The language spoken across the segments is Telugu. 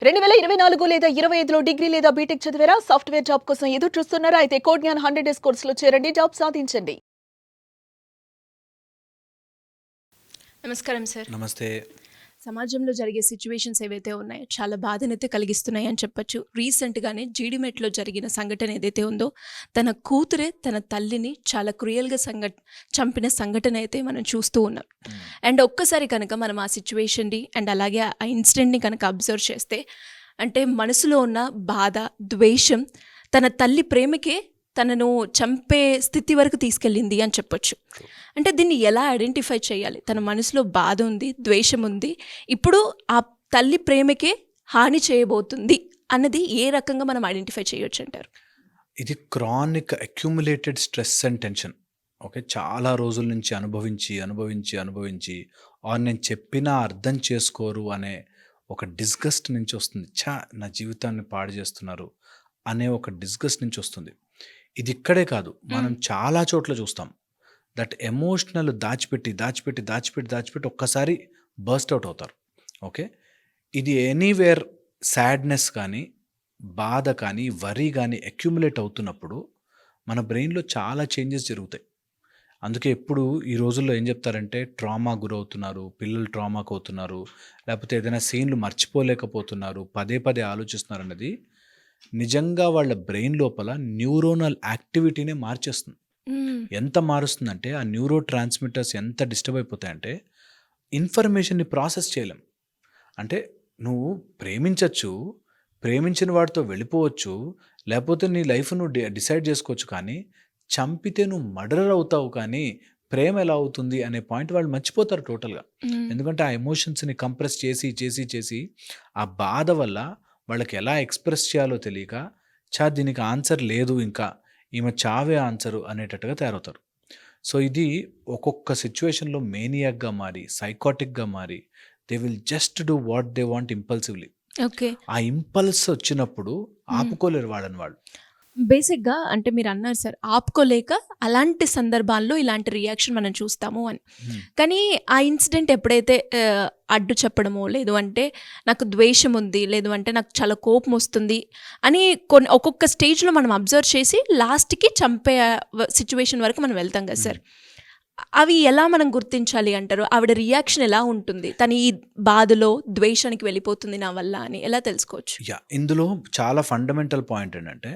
2024 లేదా 25లో డిగ్రీ లేదా బీటెక్ చదివారా? సాఫ్ట్‌వేర్ జాబ్ కోసం ఎదురు చూస్తున్నారా? అయితే కోడ్ జ్ఞాన్ 100 డేస్ కోర్సులో చేరండి. జాబ్ సాధించండి. నమస్కారం సార్. నమస్తే. సమాజంలో జరిగే సిట్యుయేషన్స్ ఏవైతే ఉన్నాయో చాలా బాధనైతే కలిగిస్తున్నాయి అని చెప్పొచ్చు. రీసెంట్‌గానే జీడిమెట్‌లో జరిగిన సంఘటన ఏదైతే ఉందో, తన కూతురే తన తల్లిని చాలా క్రూయల్‌గా చంపిన సంఘటన అయితే మనం చూస్తూ ఉన్నాం. అండ్ ఒక్కసారి కనుక మనం ఆ సిట్యుయేషన్‌ని అండ్ అలాగే ఆ ఇన్సిడెంట్‌ని కనుక అబ్జర్వ్ చేస్తే, అంటే మనసులో ఉన్న బాధ, ద్వేషం తన తల్లి ప్రేమకే తనను చంపే స్థితి వరకు తీసుకెళ్ళింది అని చెప్పొచ్చు. అంటే దీన్ని ఎలా ఐడెంటిఫై చేయాలి? తన మనసులో బాధ ఉంది, ద్వేషం ఉంది. ఇప్పుడు ఆ తల్లి ప్రేమకే హాని చేయబోతుంది అన్నది ఏ రకంగా మనం ఐడెంటిఫై చేయొచ్చు అంటారు? ఇది chronic accumulated stress and tension. Okay. చాలా రోజుల నుంచి అనుభవించి నేను చెప్పినా అర్థం చేసుకోరు అనే ఒక డిస్గస్ట్ నుంచి వస్తుంది. నా జీవితాన్ని పాడు చేస్తున్నారు అనే ఒక డిస్గస్ట్ నుంచి వస్తుంది. ఇది ఇక్కడే కాదు, మనం చాలా చోట్ల చూస్తాం. దట్ ఎమోషనల్ దాచిపెట్టి ఒక్కసారి బర్స్ట్ అవుట్ అవుతారు. ఓకే. ఇది ఎనీవేర్ సాడ్‌నెస్ కానీ, బాధ కానీ, వరీ కానీ అక్యుములేట్ అవుతున్నప్పుడు మన బ్రెయిన్‌లో చాలా చేంజెస్ జరుగుతాయి. అందుకే ఎప్పుడు ఈ రోజుల్లో ఏం చెప్తారంటే ట్రామా గురవుతున్నారు, పిల్లలు ట్రామాకు అవుతున్నారు, లేకపోతే ఏదైనా సీన్‌లు మర్చిపోలేకపోతున్నారు, పదే ఆలోచిస్తున్నారన్నది నిజంగా వాళ్ళ బ్రెయిన్ లోపల న్యూరోనల్ యాక్టివిటీనే మార్చేస్తుంది. ఎంత మారుస్తుందంటే ఆ న్యూరో ట్రాన్స్మిటర్స్ ఎంత డిస్టర్బ్ అయిపోతాయంటే ఇన్ఫర్మేషన్‌ని ప్రాసెస్ చేయలేం. అంటే నువ్వు ప్రేమించొచ్చు, ప్రేమించిన వాడితో వెళ్ళిపోవచ్చు, లేకపోతే నీ లైఫ్ నువ్వు డిసైడ్ చేసుకోవచ్చు. కానీ చంపితే నువ్వు మర్డరర్ అవుతావు, కానీ ప్రేమ ఎలా అవుతుంది అనే పాయింట్ వాళ్ళు మర్చిపోతారు టోటల్‌గా. ఎందుకంటే ఆ ఎమోషన్స్‌ని కంప్రెస్ చేసి ఆ బాధ వల్ల వాళ్ళకి ఎలా ఎక్స్‌ప్రెస్ చేయాలో తెలియక, దీనికి ఆన్సర్ లేదు ఇంకా, ఈమె చావే ఆన్సరు అనేటట్టుగా తయారవుతారు. సో ఇది ఒక్కొక్క సిచ్యువేషన్‌లో మేనియాక్‌గా మారి, సైకాటిక్‌గా మారి they will just do what they want impulsively. Okay. ఆ ఇంపల్స్ వచ్చినప్పుడు ఆపుకోలేరు వాళ్ళని వాళ్ళు. బేసిక్‌గా అంటే మీరన్నారు సార్, ఆపుకోలేక అలాంటి సందర్భాల్లో ఇలాంటి రియాక్షన్ మనం చూస్తాము అని. కానీ ఆ ఇన్సిడెంట్ ఎప్పుడైతే అడ్డు చెప్పడమో, లేదు అంటే నాకు ద్వేషం ఉంది, లేదు అంటే నాకు చాలా కోపం వస్తుంది అని ఒక్కొక్క స్టేజ్‌లో మనం అబ్జర్వ్ చేసి లాస్ట్‌కి చంపే సిట్యుయేషన్ వరకు మనం వెళ్తాం కదా సార్. అవి ఎలా మనం గుర్తించాలి అంటారు? ఆవిడ రియాక్షన్ ఎలా ఉంటుంది? తను ఈ బాధలో ద్వేషానికి వెళ్ళిపోతుంది నా వల్ల అని ఎలా తెలుసుకోవచ్చు? ఇందులో చాలా ఫండమెంటల్ పాయింట్ ఏంటంటే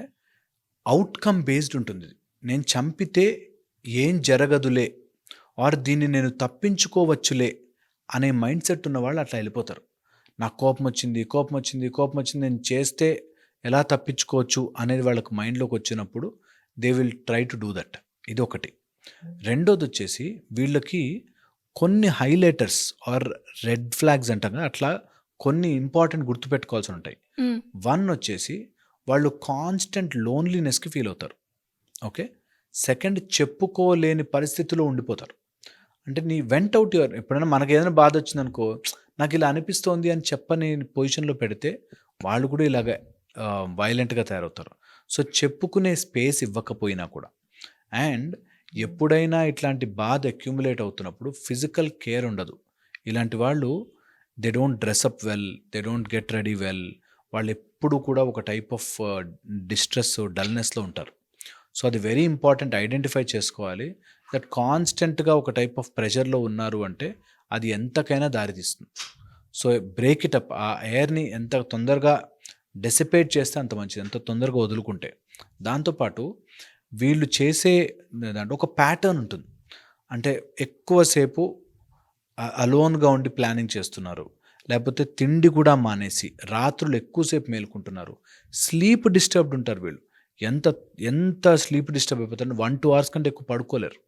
అవుట్‌కమ్ బేస్డ్ ఉంటుంది. నేను చంపితే ఏం జరగదులే, ఆర్ దీన్ని నేను తప్పించుకోవచ్చులే అనే మైండ్ సెట్ ఉన్నవాళ్ళు అట్లా వెళ్ళిపోతారు. నాకు కోపమొచ్చింది నేను చేస్తే ఎలా తప్పించుకోవచ్చు అనేది వాళ్ళకి మైండ్‌లోకి వచ్చినప్పుడు they will try to do that. ఇదొకటి. రెండోదొచ్చేసి వీళ్ళకి కొన్ని హైలైటర్స్ ఆర్ రెడ్ ఫ్లాగ్స్ అంటాం కదా, అట్లా కొన్ని ఇంపార్టెంట్ గుర్తుపెట్టుకోవాల్సి ఉంటాయి. వన్ వచ్చేసి వాళ్ళు కాన్స్టెంట్ లోన్లీనెస్కి ఫీల్ అవుతారు. ఓకే. సెకండ్, చెప్పుకోలేని పరిస్థితిలో ఉండిపోతారు. అంటే నీ వెంట్ అవుట్ యువర్, ఎప్పుడైనా మనకి ఏదైనా బాధ వచ్చిందనుకో, నాకు ఇలా అనిపిస్తోంది అని చెప్పని పొజిషన్లో పెడితే వాళ్ళు కూడా ఇలాగ వైలెంట్గా తయారవుతారు. సో చెప్పుకునే స్పేస్ ఇవ్వకపోయినా కూడా. అండ్ ఎప్పుడైనా ఇట్లాంటి బాధ అక్యుములేట్ అవుతున్నప్పుడు ఫిజికల్ కేర్ ఉండదు. ఇలాంటి వాళ్ళు they don't dress up well, they don't get ready well. వాళ్ళు ఎప్పుడు కూడా ఒక టైప్ ఆఫ్ డిస్ట్రెస్, డల్నెస్లో ఉంటారు. సో అది వెరీ ఇంపార్టెంట్, ఐడెంటిఫై చేసుకోవాలి. దట్ కాన్స్టెంట్గా ఒక టైప్ ఆఫ్ ప్రెషర్లో ఉన్నారు అంటే అది ఎంతకైనా దారితీస్తుంది. So break it up. ఆ ఎయిర్ని ఎంత తొందరగా డెసిపేట్ చేస్తే అంత మంచిది, ఎంత తొందరగా వదులుకుంటే. దాంతోపాటు వీళ్ళు చేసే దాంట్లో ఒక ప్యాటర్న్ ఉంటుంది. అంటే ఎక్కువసేపు అలోన్గా ఉండి ప్లానింగ్ చేస్తున్నారు, లేకపోతే తిండి కూడా మానేసి రాత్రులు ఎక్కువసేపు మేలుకుంటున్నారు, స్లీప్ డిస్టర్బ్డ్ ఉంటారు వీళ్ళు. ఎంత ఎంత స్లీప్ డిస్టర్బ్ అయిపోతారు, 1-2 అవర్స్ కంటే ఎక్కువ పడుకోలేరు.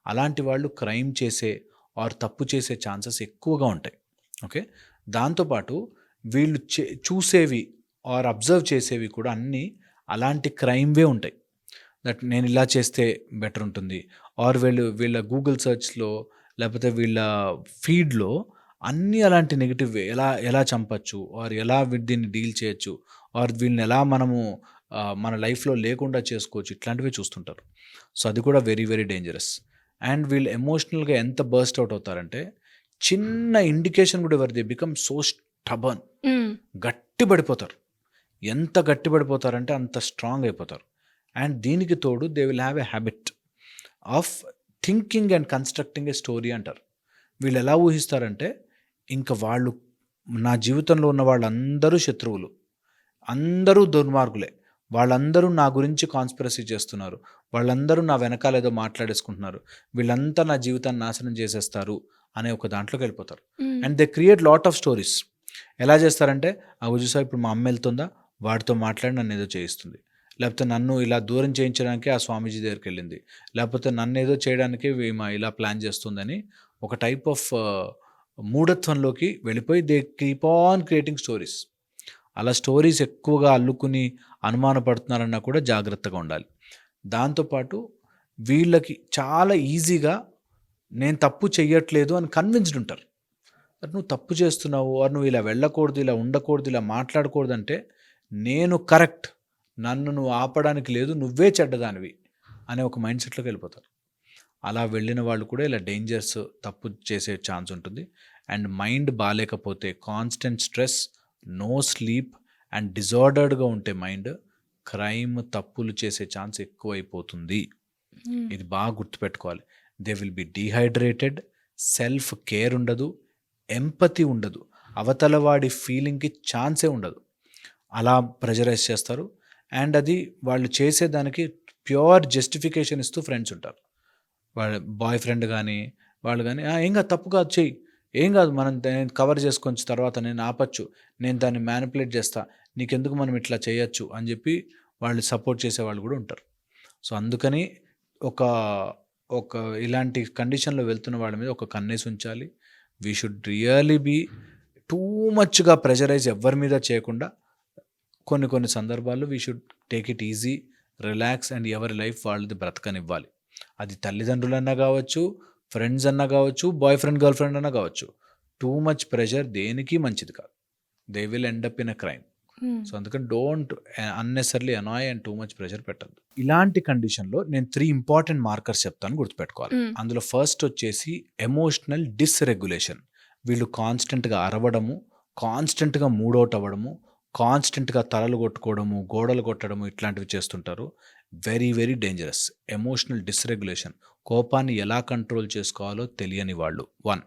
అలాంటి వాళ్ళు క్రైమ్ చేసే ఆర్ తప్పు చేసే ఛాన్సెస్ ఎక్కువగా ఉంటాయి. ఓకే. దాంతోపాటు వీళ్ళు చూసేవి ఆర్ అబ్జర్వ్ చేసేవి కూడా అన్నీ అలాంటి క్రైమ్వే ఉంటాయి. దట్ నేను ఇలా చేస్తే బెటర్ ఉంటుంది, ఆర్ వీళ్ళ గూగుల్ సెర్చ్లో లేకపోతే వీళ్ళ ఫీడ్లో అన్నీ అలాంటి నెగిటివ్వే. ఎలా చంపచ్చు, ఆర్ ఎలా దీన్ని డీల్ చేయొచ్చు, ఆర్ వీళ్ళని ఎలా మనము మన లైఫ్లో లేకుండా చేసుకోవచ్చు, ఇట్లాంటివే చూస్తుంటారు. సో అది కూడా వెరీ వెరీ డేంజరస్. అండ్ వీళ్ళు ఎమోషనల్గా ఎంత బర్స్ట్ అవుట్ అవుతారంటే చిన్న ఇండికేషన్ కూడా ఎవరు దే బికమ్ సో స్టబర్న్, గట్టిపడిపోతారు. ఎంత గట్టిపడిపోతారంటే అంత స్ట్రాంగ్ అయిపోతారు. అండ్ దీనికి తోడు they will have a habit of thinking and constructing A story అంటారు. వీళ్ళు ఎలా ఊహిస్తారంటే ఇంకా వాళ్ళు, నా జీవితంలో ఉన్న వాళ్ళందరూ శత్రువులు, అందరూ దుర్మార్గులే, వాళ్ళందరూ నా గురించి కాన్స్పిరసీ చేస్తున్నారు, వాళ్ళందరూ నా వెనకాల ఏదో మాట్లాడేసుకుంటున్నారు, వీళ్ళంతా నా జీవితాన్ని నాశనం చేసేస్తారు అనే ఒక దాంట్లోకి వెళ్ళిపోతారు. And they create lot of stories. ఎలా చేస్తారంటే, చూసా ఇప్పుడు మా అమ్మ వెళ్తుందా, వాడితో మాట్లాడి నన్ను ఏదో చేయిస్తుంది, లేకపోతే నన్ను ఇలా దూరం చేయించడానికి ఆ స్వామీజీ దగ్గరికి వెళ్ళింది, లేకపోతే నన్ను ఏదో చేయడానికి ఇలా ప్లాన్ చేస్తుందని ఒక టైప్ ఆఫ్ మూఢత్వంలోకి వెళ్ళిపోయి they keep on creating stories. అలా స్టోరీస్ ఎక్కువగా అల్లుకుని అనుమానపడుతున్నారన్నా కూడా జాగ్రత్తగా ఉండాలి. దాంతోపాటు వీళ్ళకి చాలా ఈజీగా నేను తప్పు చెయ్యట్లేదు అని కన్విన్స్డ్ ఉంటారు. నువ్వు తప్పు చేస్తున్నావు, నువ్వు ఇలా వెళ్ళకూడదు, ఇలా ఉండకూడదు, ఇలా మాట్లాడకూడదు అంటే నేను కరెక్ట్, నన్ను నువ్వు ఆపడానికి లేదు, నువ్వే చెడ్డదానివి అనే ఒక మైండ్ సెట్లోకి వెళ్ళిపోతారు. అలా వెళ్ళిన వాళ్ళు కూడా ఇలా డేంజర్స్, తప్పు చేసే ఛాన్స్ ఉంటుంది. అండ్ మైండ్ బాగాలేకపోతే, constant stress, no sleep and డిజార్డర్డ్గా ఉంటే మైండ్, క్రైమ్, తప్పులు చేసే ఛాన్స్ ఎక్కువైపోతుంది. ఇది బాగా గుర్తుపెట్టుకోవాలి. They will be dehydrated, self care ఉండదు, ఎంపతి ఉండదు, అవతల వాడి ఫీలింగ్కి ఛాన్సే ఉండదు. అలా ప్రెజరైజ్ చేస్తారు. అండ్ అది వాళ్ళు చేసేదానికి ప్యూర్ జస్టిఫికేషన్ ఇస్తూ ఫ్రెండ్స్ ఉంటారు. వాళ్ళ బాయ్ ఫ్రెండ్ కానీ వాళ్ళు కానీ, ఏం కాదు, తప్పు కాదు, చెయ్యి, ఏం కాదు, నేను కవర్ చేసుకొని తర్వాత నేను ఆపచ్చు, నేను దాన్ని మ్యానిపులేట్ చేస్తా, నీకెందుకు, మనం ఇట్లా చేయొచ్చు అని చెప్పి వాళ్ళు సపోర్ట్ చేసే వాళ్ళు కూడా ఉంటారు. సో అందుకని ఒక ఇలాంటి కండిషన్లో వెళ్తున్న వాళ్ళ మీద ఒక కన్నేసి ఉంచాలి. We should really be too మచ్గా ప్రెజరైజ్ ఎవరి మీద చేయకుండా, కొన్ని సందర్భాల్లో we should take it easy, relax and ఎవరి లైఫ్ వాళ్ళది బ్రతకనివ్వాలి. అది తల్లిదండ్రులన్నా కావచ్చు, ఫ్రెండ్స్ అన్నా కావచ్చు, బాయ్ ఫ్రెండ్ గర్ల్ ఫ్రెండ్ అన్నా కావచ్చు. టూ మచ్ ప్రెషర్ దేనికి మంచిది కాదు. They will end up in a crime. So అందుకని don't unnecessarily annoy and too much pressure పెట్టద్దు. ఇలాంటి కండిషన్లో నేను 3 ఇంపార్టెంట్ మార్కర్స్ చెప్తాను, గుర్తుపెట్టుకోవాలి. అందులో ఫస్ట్ వచ్చేసి ఎమోషనల్ డిస్రెగ్యులేషన్. వీళ్ళు కాన్స్టెంట్గా అరవడము, కాన్స్టెంట్గా మూడౌట్ అవ్వడము, కాన్స్టెంట్గా తలలు కొట్టుకోవడము, గోడలు కొట్టడము, ఇట్లాంటివి చేస్తుంటారు. Very very dangerous. Emotional dysregulation, కోపాన్ని ఎలా కంట్రోల్ చేసుకోవాలో తెలియని వాళ్ళు 1.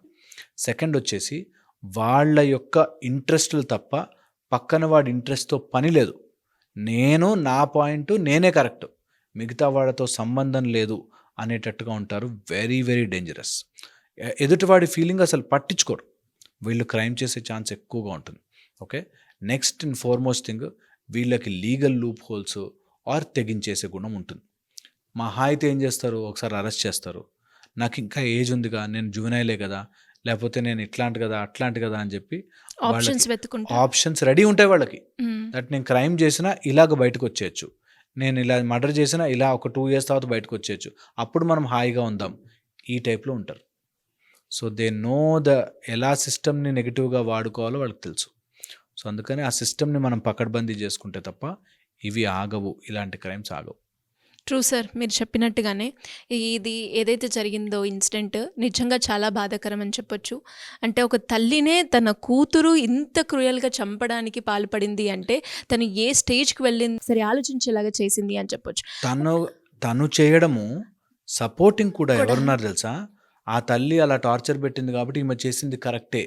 సెకండ్ వచ్చేసి వాళ్ళ యొక్క ఇంట్రెస్ట్లు తప్ప పక్కన వాడి ఇంట్రెస్ట్తో పని లేదు. నేను, నా పాయింట్, నేనే కరెక్ట్, మిగతా వాళ్ళతో సంబంధం లేదు అనేటట్టుగా ఉంటారు. Very very dangerous. ఎదుటివాడి ఫీలింగ్ అసలు పట్టించుకోరు. వీళ్ళు క్రైమ్ చేసే ఛాన్స్ ఎక్కువగా ఉంటుంది. Okay, next and foremost thing, వీళ్ళకి లీగల్ లూప్ హోల్స్ ఆర్ తెగించేసే గుణం ఉంటుంది. మహా అయితే ఏం చేస్తారు, ఒకసారి అరెస్ట్ చేస్తారు, నాకు ఇంకా ఏజ్ ఉందిగా, నేను జూనైలే కదా, లేకపోతే నేను ఇట్లాంటి కదా, అట్లాంటి కదా అని చెప్పి ఆప్షన్స్ రెడీ ఉంటాయి వాళ్ళకి. దట్ నేను క్రైమ్ చేసినా ఇలాగ బయటకు వచ్చేయచ్చు, నేను ఇలా మర్డర్ చేసినా ఇలా ఒక 2 years తర్వాత బయటకు వచ్చేయచ్చు, అప్పుడు మనం హాయిగా ఉందాం, ఈ టైప్లో ఉంటారు. సో దే నో ఎలా సిస్టమ్ని నెగిటివ్గా వాడుకోవాలో వాళ్ళకి తెలుసు. సో అందుకని ఆ సిస్టమ్ని మనం పకడ్బందీ చేసుకుంటే తప్ప ఇవి ఆగవు, ఇలాంటి క్రైమ్స్ ఆగవు. ట్రూ సార్, మీరు చెప్పినట్టుగానే ఇది ఏదైతే జరిగిందో ఇన్సిడెంట్ నిజంగా చాలా బాధాకరం అని చెప్పొచ్చు. అంటే ఒక తల్లినే తన కూతురు ఇంత క్రూయల్గా చంపడానికి పాల్పడింది అంటే తను ఏ స్టేజ్కి వెళ్ళింది సరే ఆలోచించేలాగా చేసింది అని చెప్పొచ్చు. తను చేయడము, సపోర్టింగ్ కూడా ఎవరున్నారు తెలుసా, ఆ తల్లి అలా టార్చర్ పెట్టింది కాబట్టి ఈమె చేసింది కరెక్టే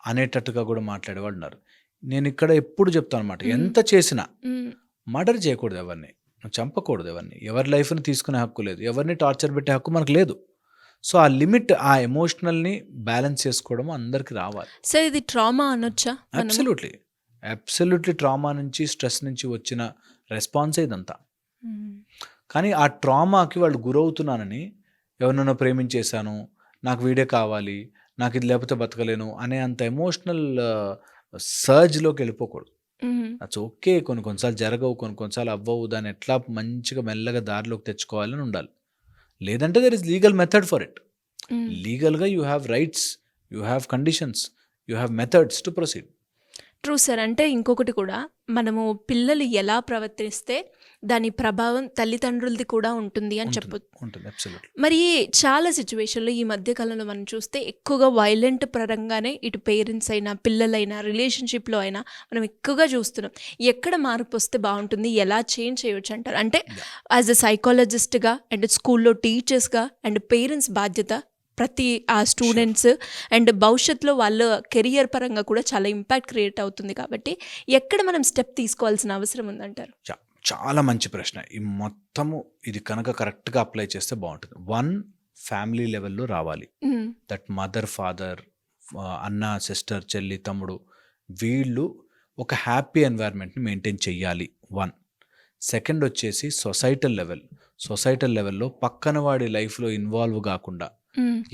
అనేటట్టుగా కూడా మాట్లాడేవాళ్ళు ఉన్నారు. నేను ఇక్కడ ఎప్పుడు చెప్తాను అనమాట, ఎంత చేసినా మర్డర్ చేయకూడదు, ఎవరిని చంపకూడదు, ఎవరి లైఫ్ని తీసుకునే హక్కు లేదు, ఎవరిని టార్చర్ పెట్టే హక్కు మనకు లేదు. సో ఆ లిమిట్, ఆ ఎమోషనల్ని బ్యాలెన్స్ చేసుకోవడం అందరికి రావాలి. సార్ ఇది ట్రామా అనొచ్చా? అబ్సల్యూట్లీ ట్రామా నుంచి, స్ట్రెస్ నుంచి వచ్చిన రెస్పాన్సే ఇదంతా. కానీ ఆ ట్రామాకి వాళ్ళు గురవుతున్నానని, ఎవరినైనా ప్రేమించేశాను, నాకు వీడే కావాలి, నాకు ఇది లేకపోతే బతకలేను అనే అంత ఎమోషనల్ సర్జ్లోకి వెళ్ళిపోకూడదు. అట్స్ ఓకే, కొన్నిసార్లు జరగవు, కొన్నిసార్లు అవ్వవు, దాన్ని ఎట్లా మంచిగా మెల్లగా దారిలోకి తెచ్చుకోవాలని ఉండాలి. లేదంటే there is legal method for it. లీగల్గా you have rights, you have conditions, you have methods to proceed. True sir. అంటే ఇంకొకటి కూడా మనము పిల్లలు ఎలా ప్రవర్తిస్తే దాని ప్రభావం తల్లిదండ్రులది కూడా ఉంటుంది అని చెప్పొచ్చు. ఉంటుంది అబ్సల్యూట్లీ. మరి చాలా సిచ్యువేషన్లో ఈ మధ్య కాలంలో మనం చూస్తే ఎక్కువగా వైలెంట్ పరంగానే ఇటు పేరెంట్స్ అయినా పిల్లలైనా రిలేషన్షిప్లో అయినా మనం ఎక్కువగా చూస్తున్నాం. ఎక్కడ మార్పు వస్తే బాగుంటుంది, ఎలా చేంజ్ చేయవచ్చు అంటారు? అంటే యాజ్ ఎ సైకాలజిస్ట్గా అండ్ స్కూల్లో టీచర్స్గా అండ్ పేరెంట్స్ బాధ్యత ప్రతి ఆ స్టూడెంట్స్ అండ్ భవిష్యత్తులో వాళ్ళ కెరియర్ పరంగా కూడా చాలా ఇంపాక్ట్ క్రియేట్ అవుతుంది. కాబట్టి ఎక్కడ మనం స్టెప్ తీసుకోవాల్సిన అవసరం ఉందంటారు? చాలా మంచి ప్రశ్న. ఈ మొత్తము ఇది కనుక కరెక్ట్గా అప్లై చేస్తే బాగుంటుంది. వన్, ఫ్యామిలీ లెవెల్లో రావాలి. దట్ మదర్, ఫాదర్, అన్న, సిస్టర్, చెల్లి, తమ్ముడు వీళ్ళు ఒక హ్యాపీ ఎన్వైర్న్మెంట్ని మెయింటైన్ చెయ్యాలి. వన్. సెకండ్ వచ్చేసి సొసైటల్ లెవెల్లో పక్కన వాడి లైఫ్లో ఇన్వాల్వ్ కాకుండా,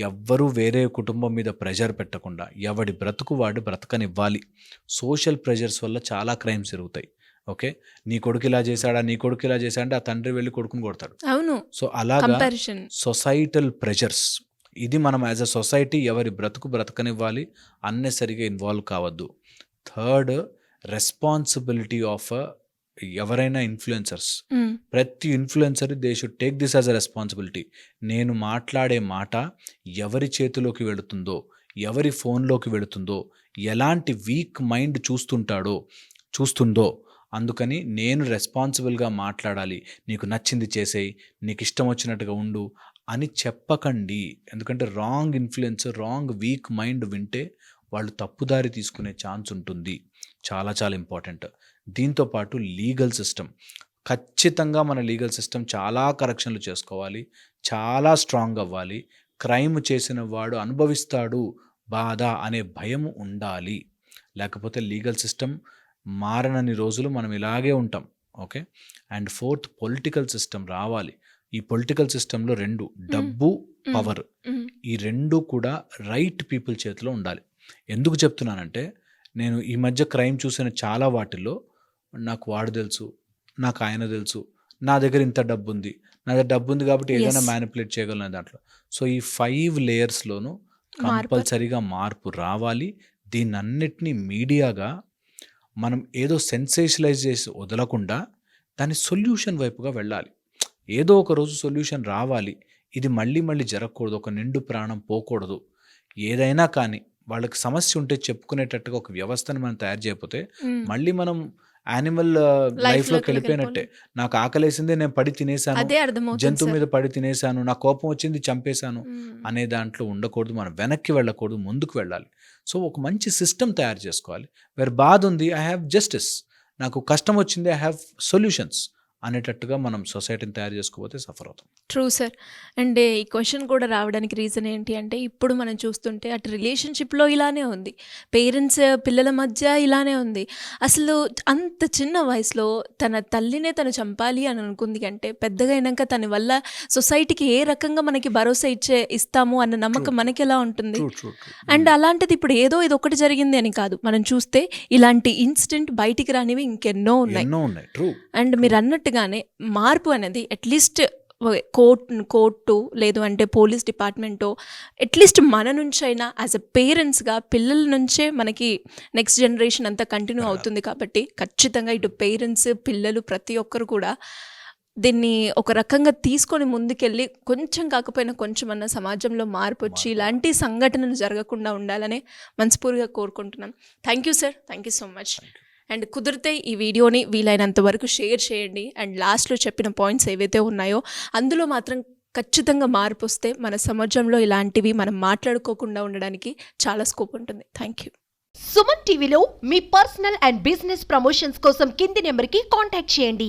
ఎవ్వరూ వేరే కుటుంబం మీద ప్రెషర్ పెట్టకుండా ఎవడి బ్రతుకు వాడు బ్రతకనివ్వాలి. సోషల్ ప్రెషర్స్ వల్ల చాలా క్రైమ్స్ జరుగుతాయి. ఓకే, నీ కొడుకు ఇలా చేశాడా, నీ కొడుకు ఇలా చేశాడంటే ఆ తండ్రి వెళ్ళి కొడుకుని కొడతాడు. అవును. సో అలాగా కంపారిజన్. సొసైటల్ ప్రెషర్స్, ఇది మనం యాజ్ అ సొసైటీ ఎవరి బ్రతుకు బ్రతకనివ్వాలి, అన్నెసరిగా ఇన్వాల్వ్ కావద్దు. థర్డ్, రెస్పాన్సిబిలిటీ ఆఫ్ ఎవరైనా ఇన్ఫ్లుయెన్సర్స్, ప్రతి influencer they should take this as a responsibility. నేను మాట్లాడే మాట ఎవరి చేతిలోకి వెళుతుందో, ఎవరి ఫోన్లోకి వెళుతుందో, ఎలాంటి వీక్ మైండ్ చూస్తుందో, అందుకని నేను రెస్పాన్సిబుల్గా మాట్లాడాలి. నీకు నచ్చింది చేసేయి, నీకు ఇష్టం వచ్చినట్టుగా ఉండు అని చెప్పకండి. ఎందుకంటే wrong influence, wrong week mind వింటే వాళ్ళు తప్పుదారి తీసుకునే ఛాన్స్ ఉంటుంది. చాలా చాలా ఇంపార్టెంట్. దీంతోపాటు లీగల్ సిస్టమ్, ఖచ్చితంగా మన లీగల్ సిస్టమ్ చాలా కరెక్షన్లు చేసుకోవాలి, చాలా స్ట్రాంగ్ అవ్వాలి. క్రైమ్ చేసిన వాడు అనుభవిస్తాడు బాధ అనే భయం ఉండాలి. లేకపోతే లీగల్ సిస్టమ్ మారనని రోజులు మనం ఇలాగే ఉంటాం. Okay. And fourth, political system రావాలి. ఈ పొలిటికల్ సిస్టంలో రెండు, డబ్బు, పవర్, ఈ రెండు కూడా రైట్ పీపుల్ చేతిలో ఉండాలి. ఎందుకు చెప్తున్నానంటే, నేను ఈ మధ్య క్రైమ్ చూసిన చాలా వాటిల్లో నాకు వాడు తెలుసు, నాకు ఆయన తెలుసు, నా దగ్గర ఇంత డబ్బు ఉంది, నా దగ్గర డబ్బు ఉంది కాబట్టి ఏదైనా మ్యానిపులేట్ చేయగలను దాంట్లో. సో ఈ 5 లేయర్స్లోనూ కంపల్సరీగా మార్పు రావాలి. దీన్నన్నిటినీ మీడియాగా మనం ఏదో సెన్సేషనలైజ్ చేసి వదలకుండా దాని సొల్యూషన్ వైపుగా వెళ్ళాలి. ఏదో ఒక రోజు సొల్యూషన్ రావాలి. ఇది మళ్ళీ మళ్ళీ జరగకూడదు, ఒక నిండు ప్రాణం పోకూడదు. ఏదైనా కానీ వాళ్ళకి సమస్య ఉంటే చెప్పుకునేటట్టుగా ఒక వ్యవస్థను మనం తయారు చేయకపోతే మళ్ళీ మనం యానిమల్ లైఫ్లోకి వెళ్ళిపోయినట్టే. నాకు ఆకలేసింది, నేను పడి తినేసాను, జంతువు మీద పడి తినేసాను, నా కోపం వచ్చింది చంపేశాను అనే దాంట్లో ఉండకూడదు. మనం వెనక్కి వెళ్ళకూడదు, ముందుకు వెళ్ళాలి. సో ఒక మంచి సిస్టమ్ తయారు చేసుకోవాలి. వేరే బాధ ఉంది, ఐ హ్యావ్ జస్టిస్, నాకు కష్టం వచ్చింది, ఐ హ్యావ్ సొల్యూషన్స్ అనేటట్టుగా మనం సొసైటీని తయారు చేసుకోకపోతే సఫర్ అవుతాం. True sir. అండ్ ఈ క్వశ్చన్ కూడా రావడానికి రీజన్ ఏంటి అంటే, ఇప్పుడు మనం చూస్తుంటే అటు రిలేషన్షిప్లో ఇలానే ఉంది, పేరెంట్స్ పిల్లల మధ్య ఇలానే ఉంది. అసలు అంత చిన్న వయసులో తన తల్లినే తను చంపాలి అని అనుకుంది అంటే, పెద్దగా అయినాక తన వల్ల సొసైటీకి ఏ రకంగా మనకి భరోసా ఇస్తాము అన్న నమ్మకం మనకి ఎలా ఉంటుంది? అండ్ అలాంటిది ఇప్పుడు ఏదో ఇది ఒకటి జరిగింది అని కాదు, మనం చూస్తే ఇలాంటి ఇన్సిడెంట్ బయటికి రానివి ఇంకెన్నో ఉన్నాయి. అండ్ మీరు అన్నట్టుగానే మార్పు అనేది అట్లీస్ట్ కోర్టు లేదు అంటే పోలీస్ డిపార్ట్మెంటో అట్లీస్ట్ మన నుంచైనా యాజ్ ఎ పేరెంట్స్గా పిల్లల నుంచే మనకి నెక్స్ట్ జనరేషన్ అంతా కంటిన్యూ అవుతుంది. కాబట్టి ఖచ్చితంగా ఇటు పేరెంట్స్, పిల్లలు ప్రతి ఒక్కరు కూడా దీన్ని ఒక రకంగా తీసుకొని ముందుకెళ్ళి కొంచెం కాకపోయినా కొంచెమన్నా సమాజంలో మార్పు వచ్చి ఇలాంటి సంఘటనలు జరగకుండా ఉండాలని మనస్ఫూర్తిగా కోరుకుంటున్నాం. Thank you sir, thank you so much. And కుదిరితే ఈ వీడియోని వీలైనంత వరకు షేర్ చేయండి. అండ్ లాస్ట్లో చెప్పిన పాయింట్స్ ఏవైతే ఉన్నాయో అందులో మాత్రం ఖచ్చితంగా మార్పు వస్తే మన సమాజంలో ఇలాంటివి మనం మాట్లాడుకోకుండా ఉండడానికి చాలా స్కోప్ ఉంటుంది. Thank you. సుమన్ టీవీలో మీ పర్సనల్ అండ్ బిజినెస్ ప్రమోషన్స్ కోసం కింది నెంబర్కి కాంటాక్ట్ చేయండి.